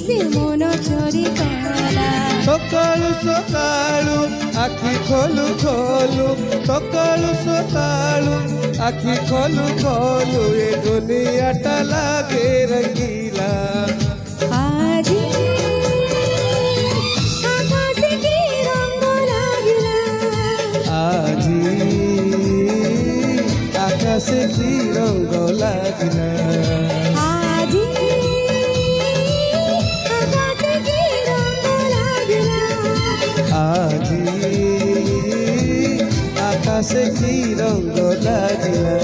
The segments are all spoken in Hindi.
से मन चोरी कला सकाळु सकाळु आखि खोलु खोलु सकाळु सकाळु आखि खोलु खोलु ये दुनिया टा लागे रंगीला आज आकाश की रंग लागिला आज आकाश की रंग लागिला आज आकाश की रंग लागिला आज आकाश की रंग लागिला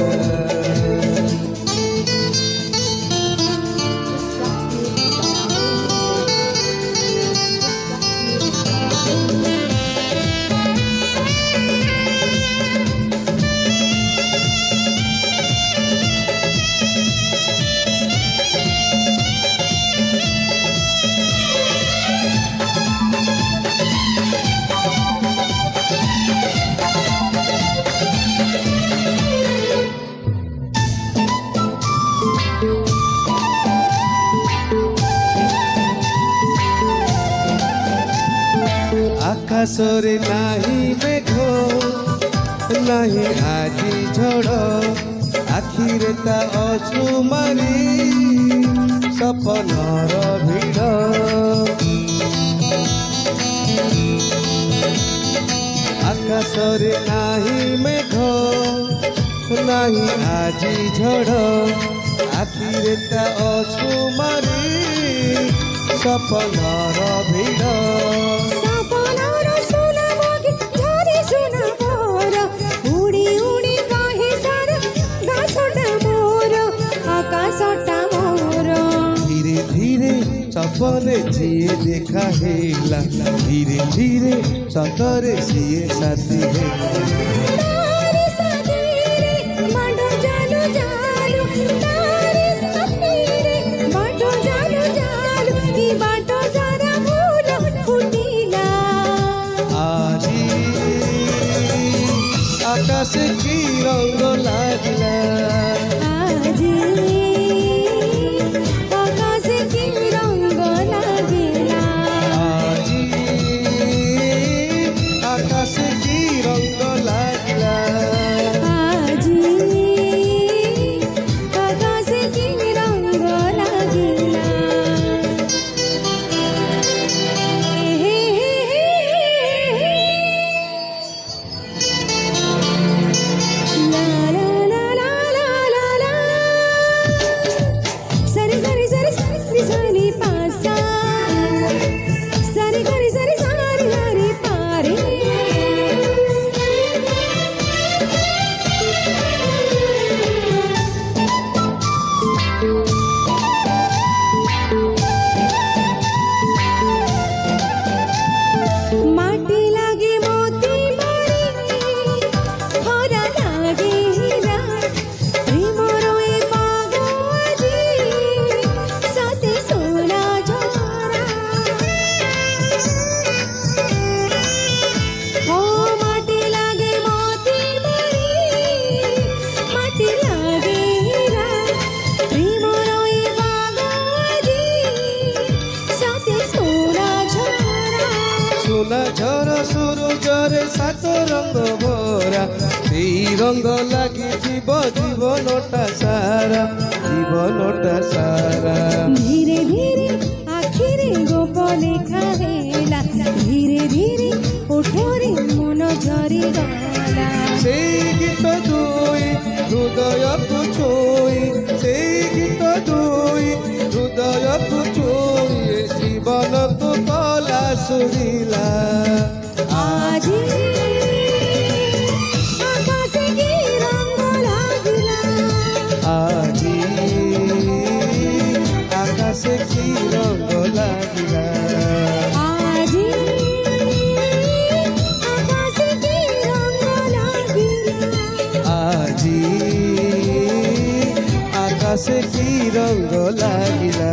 आकाशरे नाही मेघ नाही आजी झड़ आखिरे ता अश्रु मारी सपनर भिड़ आकाशरे नाही मेघ नाही आजी झड़ आखिरे ता अश्रु मारी सपनर भिड़ धीरे धीरे सपने जिए देखा हेला धीरे धीरे सतरे सिए साथी आकाश की रंग लागिला आज आकाश की रंग लागिला आज आकाश की रंग लागिला आज आकाश की रंग लागिला सोना झर सूरजर सात रंग भरा रंग लगी जीवनटा सारा धीरे धीरे आखिरे गोप लेखा हेला धीरे धीरे ओठरे मन झरी गला से गीत दुई हृदय को छुई से गीत दुई हृदय को छुई जीवन को कला सुरीला आज आकाश की रंग लागिला आज आकाश की रंग लागिला आज आकाश की रंग लागिला आज आकाश की रंग लागिला।